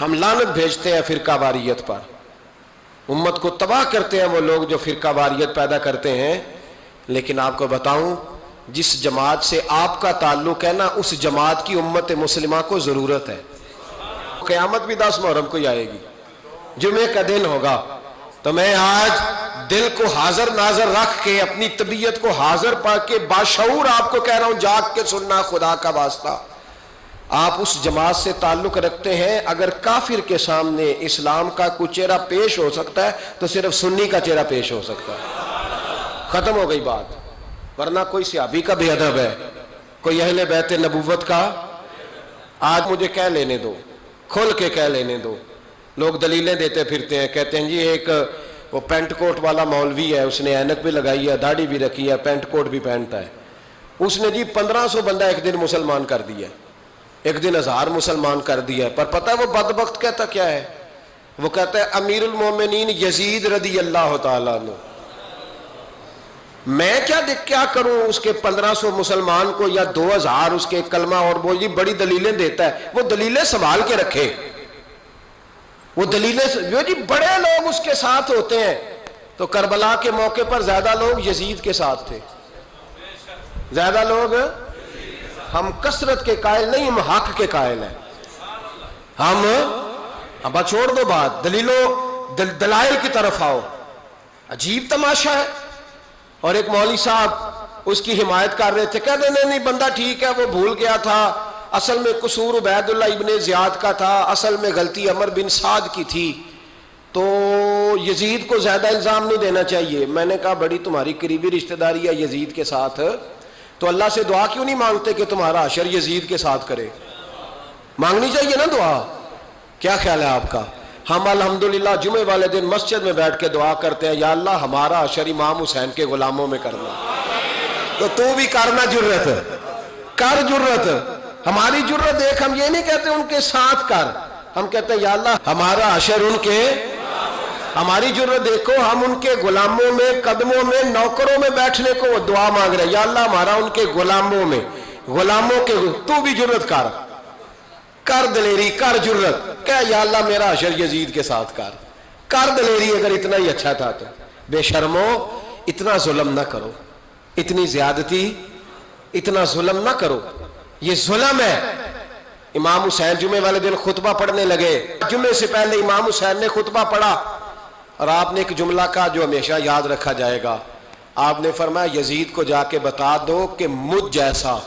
ہم لعنت بھیجتے ہیں فرقہ واریت پر، امت کو تباہ کرتے ہیں وہ لوگ جو فرقہ واریت پیدا کرتے ہیں. لیکن آپ کو بتاؤں، جس جماعت سے آپ کا تعلق ہے نا، اس جماعت کی امت مسلمہ کو ضرورت ہے. قیامت بھی 10 محرم کو ہی آئے گی، جمعے کا دن ہوگا. تو میں آج دل کو حاضر ناظر رکھ کے، اپنی طبیعت کو حاضر پا کے باشعور آپ کو کہہ رہا ہوں، جاگ کے سننا خدا کا واسطہ. آپ اس جماعت سے تعلق رکھتے ہیں، اگر کافر کے سامنے اسلام کا کوئی چہرہ پیش ہو سکتا ہے تو صرف سنی کا چہرہ پیش ہو سکتا ہے. ختم ہو گئی بات. ورنہ کوئی صحابی کا بے ادب ہے، کوئی اہل بیت نبوت کا. آج مجھے کہہ لینے دو، کھول کے کہہ لینے دو. لوگ دلیلیں دیتے پھرتے ہیں، کہتے ہیں جی ایک وہ پینٹ کوٹ والا مولوی ہے، اس نے اینک بھی لگائی ہے، داڑھی بھی رکھی ہے، پینٹ کوٹ بھی پہنتا ہے، اس نے جی 1500 بندہ ایک دن مسلمان کر دیا، ایک دن 1000 مسلمان کر دیا. پر پتہ ہے وہ بدبخت کہتا کیا ہے؟ وہ کہتا ہے امیر المومنین یزید رضی اللہ تعالیٰ عنہ. میں کیا کروں اس کے 1500 مسلمان کو یا 2000 اس کے کلمہ اور وہ جی بڑی دلیلیں دیتا ہے. وہ دلیلیں سنبھال کے رکھے، وہ دلیلیں جو جی بڑے لوگ اس کے ساتھ ہوتے ہیں. تو کربلا کے موقع پر زیادہ لوگ یزید کے ساتھ تھے، زیادہ لوگ. ہم کثرت کے قائل نہیں، ہم حق کے قائل ہیں. ہم اب چھوڑ دو بات، دلائل کی طرف آؤ. عجیب تماشا ہے. اور ایک مولوی صاحب اس کی حمایت کر رہے تھے، کہتے نہیں بندہ ٹھیک ہے، وہ بھول گیا تھا، اصل میں قصور عبید اللہ ابن زیاد کا تھا، اصل میں غلطی عمر بن سعد کی تھی، تو یزید کو زیادہ الزام نہیں دینا چاہیے. میں نے کہا بڑی تمہاری قریبی رشتہ داری ہے یزید کے ساتھ، تو اللہ سے دعا کیوں نہیں مانگتے کہ تمہارا حشر یزید کے ساتھ کرے؟ مانگنی چاہیے نا دعا. کیا خیال ہے آپ کا؟ ہم الحمدللہ جمعے والے دن مسجد میں بیٹھ کے دعا کرتے ہیں، یا اللہ ہمارا حشر امام حسین کے غلاموں میں کرنا. تو بھی کرنا، جرت کر، جرت. ہماری جرت دیکھ، ہم یہ نہیں کہتے ان کے ساتھ کر، ہم کہتے ہیں یا اللہ ہمارا حشر ان کے. ہماری جرت دیکھو، ہم ان کے غلاموں میں، قدموں میں، نوکروں میں بیٹھنے کو وہ دعا مانگ رہے ہیں، یا اللہ ہمارا ان کے غلاموں میں، غلاموں کے. تو بھی جرت کر دلیری، کر جرت، کہ یا اللہ میرا حشر یزید کے ساتھ کر دلیری. اگر اتنا ہی اچھا تھا تو بے شرمو اتنا ظلم نہ کرو، اتنی زیادتی، اتنا ظلم نہ کرو. یہ ظلم ہے. امام حسین جمعے والے دن خطبہ پڑھنے لگے، جمعے سے پہلے امام حسین نے خطبہ پڑھا اور آپ نے ایک جملہ کہا جو ہمیشہ یاد رکھا جائے گا. آپ نے فرمایا یزید کو جا کے بتا دو کہ مجھ جیسا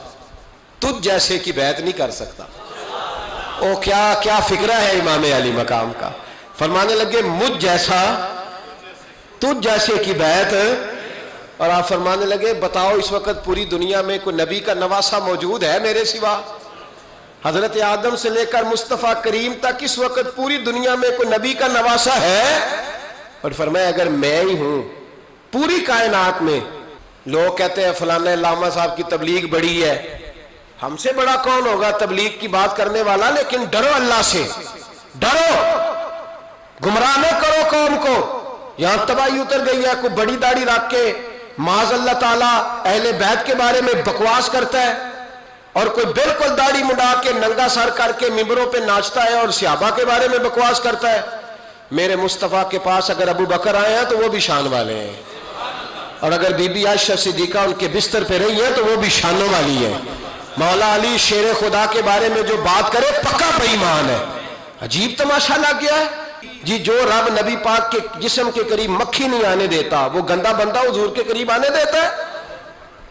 تجھ جیسے کی بیعت نہیں کر سکتا. او کیا فکرہ ہے امام علی مقام کا. فرمانے لگے مجھ جیسا تجھ جیسے کی بیعت. اور آپ فرمانے لگے بتاؤ اس وقت پوری دنیا میں کوئی نبی کا نواسہ موجود ہے میرے سوا؟ حضرت آدم سے لے کر مصطفیٰ کریم تک اس وقت پوری دنیا میں کوئی نبی کا نواسہ ہے؟ اور فرمایا اگر میں ہی ہوں پوری کائنات میں. لوگ کہتے ہیں فلانا علامہ صاحب کی تبلیغ بڑی ہے. ہم سے بڑا کون ہوگا تبلیغ کی بات کرنے والا؟ لیکن ڈرو اللہ سے، ڈرو، گمراہ نہ کرو قوم کو. یہاں تباہی اتر گئی ہے. کوئی بڑی داڑھی رکھ کے معاذ اللہ تعالیٰ اہل بیت کے بارے میں بکواس کرتا ہے، اور کوئی بالکل داڑھی مڈا کے ننگا سر کر کے ممبروں پہ ناچتا ہے اور صحابہ کے بارے میں بکواس کرتا ہے. میرے مصطفیٰ کے پاس اگر ابو بکر آئے ہیں تو وہ بھی شان والے ہیں، اور اگر بی بی عائشہ صدیقہ ان کے بستر پہ رہی ہے تو وہ بھی شانوں والی ہے. مولا علی شیر خدا کے بارے میں جو بات کرے پکا بے ایمان ہے. عجیب تماشا لگ گیا ہے جی. جو رب نبی پاک کے جسم کے قریب مکھی نہیں آنے دیتا، وہ گندا بندہ حضور کے قریب آنے دیتا ہے؟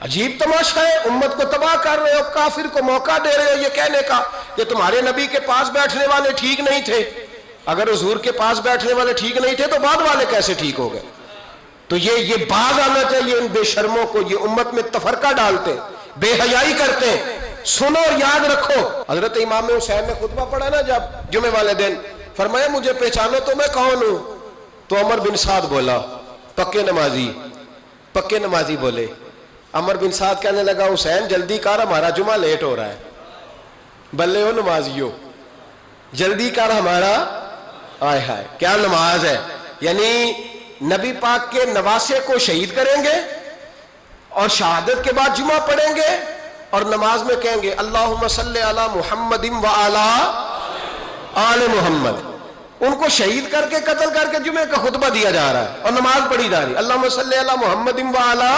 عجیب تماشا ہے. امت کو تباہ کر رہے ہو، کافر کو موقع دے رہے ہو یہ کہنے کا کہ تمہارے نبی کے پاس بیٹھنے والے ٹھیک نہیں تھے. اگر حضور کے پاس بیٹھنے والے ٹھیک نہیں تھے تو بعد والے کیسے ٹھیک ہو گئے؟ تو یہ باز آنا چاہیے ان بے شرموں کو. یہ امت میں تفرقہ ڈالتے، بے حیائی کرتے. سنو اور یاد رکھو، حضرت امام حسین نے خطبہ پڑھا نا جب جمعے والے دن، فرمایا مجھے پہچانو تو میں کون ہوں؟ تو عمر بن سعد بولا، پکے نمازی بولے. عمر بن سعد کہنے لگا حسین جلدی کر، ہمارا جمعہ لیٹ ہو رہا ہے. بلے ہو نمازیو، جلدی کر ہمارا. آئے ہائے کیا نماز ہے. یعنی نبی پاک کے نواسے کو شہید کریں گے اور شہادت کے بعد جمعہ پڑھیں گے اور نماز میں کہیں گے اللہم صلی علی محمد وعلی آل محمد، ان کو شہید کر کے قتل کر کے جمعے کا خطبہ دیا جا رہا ہے اور نماز پڑھی جا رہی ہے اللہم صلی علی محمد وعلی۔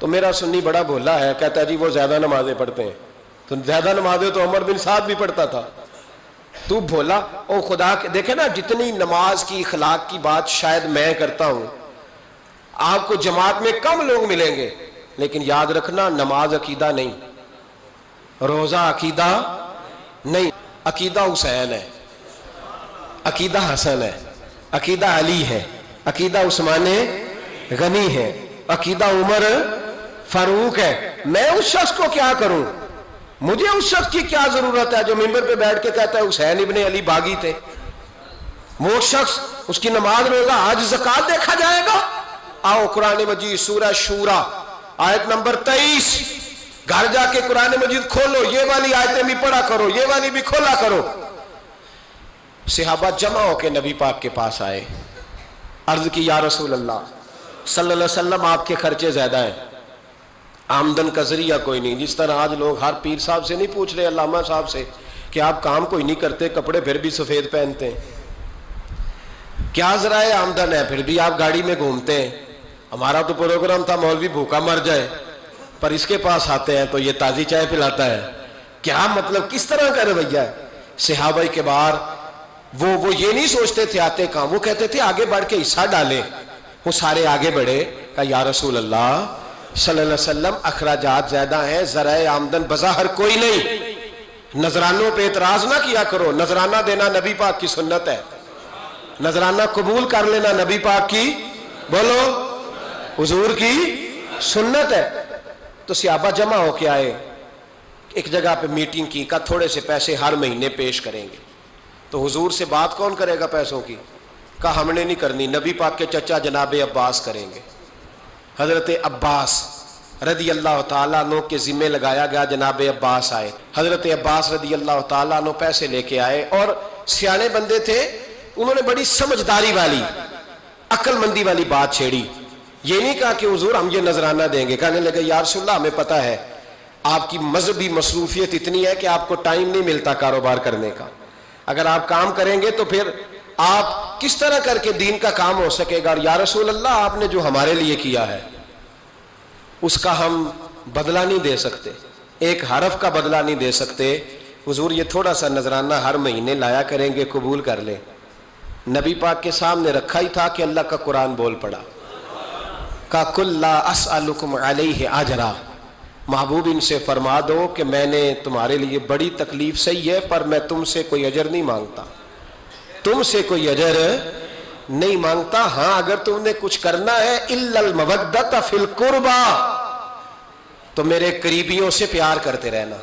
تو میرا سنی بڑا بھولا ہے، کہتا ہے جی وہ زیادہ نمازیں پڑھتے ہیں، تو زیادہ نمازیں تو عمر بن سعد بھی پڑھتا تھا، تو بھولا۔ او خدا کے دیکھیں نا، جتنی نماز کی اخلاق کی بات شاید میں کرتا ہوں، آپ کو جماعت میں کم لوگ ملیں گے، لیکن یاد رکھنا نماز عقیدہ نہیں، روزہ عقیدہ نہیں، عقیدہ حسین ہے، عقیدہ حسن ہے، عقیدہ علی ہے، عقیدہ عثمان غنی ہے، عقیدہ عمر فاروق ہے۔ میں اس شخص کو کیا کروں؟ مجھے اس شخص کی کیا ضرورت ہے جو ممبر پہ بیٹھ کے کہتا ہے حسین ابن علی باغی تھے؟ وہ شخص، اس کی نماز روزہ حج زکات دیکھا جائے گا؟ آؤ قرآن مجید سورہ شورا آیت نمبر 23، گھر جا کے قرآن مجید کھولو، یہ والی آیتیں بھی پڑھا کرو، یہ والی بھی کھولا کرو۔ صحابہ جمع ہو کے نبی پاک کے پاس آئے، عرض کی یا رسول اللہ صلی اللہ علیہ وسلم آپ کے خرچے زیادہ ہیں، آمدن کا ذریعہ کوئی نہیں، جس طرح آج لوگ ہر پیر صاحب سے نہیں پوچھ رہے، علامہ صاحب سے، کہ آپ کام کوئی نہیں کرتے، کپڑے پھر بھی سفید پہنتے ہیں، کیا ذرائع آمدن ہے، پھر بھی آپ گاڑی میں گھومتے ہیں۔ ہمارا تو پروگرام تھا مولوی بھوکا مر جائے، پر اس کے پاس آتے ہیں تو یہ تازی چائے پلاتا ہے، کیا مطلب، کس طرح کا رویہ ہے؟ صحابہ کے بار وہ یہ نہیں سوچتے تھے آتے کام، وہ کہتے تھے آگے بڑھ کے حصہ ڈالیں۔ وہ سارے آگے بڑھے، کہا یا رسول اللہ صلی اللہ علیہ وسلم اخراجات زیادہ ہیں، ذرائع آمدن بظاہر کوئی نہیں، نذرانوں پہ اعتراض نہ کیا کرو، نذرانہ دینا نبی پاک کی سنت ہے، نذرانہ قبول کر لینا نبی پاک کی، بولو، حضور کی سنت ہے۔ تو صحابہ جمع ہو کے آئے، ایک جگہ پہ میٹنگ کی، کہا تھوڑے سے پیسے ہر مہینے پیش کریں گے۔ تو حضور سے بات کون کرے گا پیسوں کی؟ کہا ہم نے نہیں کرنی، نبی پاک کے چچا جناب عباس کریں گے۔ حضرت عباس رضی اللہ تعالیٰ عنہ کے ذمے لگایا گیا، جناب عباس آئے، حضرت عباس رضی اللہ تعالیٰ عنہ پیسے لے کے آئے، اور سیانے بندے تھے، انہوں نے بڑی سمجھداری والی، عقل مندی والی بات چھیڑی۔ یہ نہیں کہا کہ حضور ہم یہ نذرانہ دیں گے، کہنے لگے یا رسول اللہ ہمیں پتہ ہے آپ کی مذہبی مصروفیت اتنی ہے کہ آپ کو ٹائم نہیں ملتا کاروبار کرنے کا، اگر آپ کام کریں گے تو پھر آپ کس طرح کر کے دین کا کام ہو سکے گا، اور یا رسول اللہ آپ نے جو ہمارے لیے کیا ہے اس کا ہم بدلہ نہیں دے سکتے، ایک حرف کا بدلہ نہیں دے سکتے، حضور یہ تھوڑا سا نذرانہ ہر مہینے لایا کریں گے، قبول کر لیں۔ نبی پاک کے سامنے رکھا ہی تھا کہ اللہ کا قرآن بول پڑا، کہا کل لا اسألکم علیہ اجرا، محبوب ان سے فرما دو کہ میں نے تمہارے لیے بڑی تکلیف سہی ہے، پر میں تم سے کوئی اجر نہیں مانگتا، تم سے کوئی اجر نہیں مانگتا، ہاں اگر تم نے کچھ کرنا ہے الا المودۃ فی القربى، تو میرے قریبیوں سے پیار کرتے رہنا،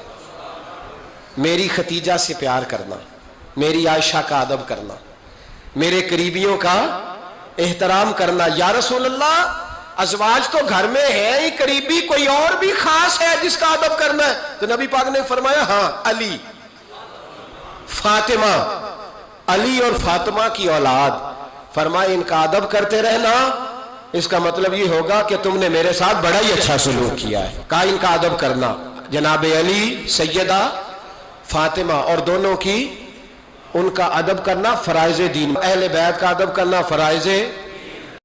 میری ختیجہ سے پیار کرنا، میری عائشہ کا ادب کرنا، میرے قریبیوں کا احترام کرنا۔ یا رسول اللہ ازواج تو گھر میں ہے ہی، قریبی کوئی اور بھی خاص ہے جس کا ادب کرنا ہے؟ تو نبی پاک نے فرمایا ہاں علی، فاطمہ، علی اور فاطمہ کی اولاد، فرمایا ان کا ادب کرتے رہنا، اس کا مطلب یہ ہوگا کہ تم نے میرے ساتھ بڑا ہی اچھا سلوک کیا ہے۔ کہا ان کا ادب کرنا، جناب علی، سیدہ فاطمہ، اور دونوں کی ان کا ادب کرنا فرائض دین، اہل بیت کا ادب کرنا فرائض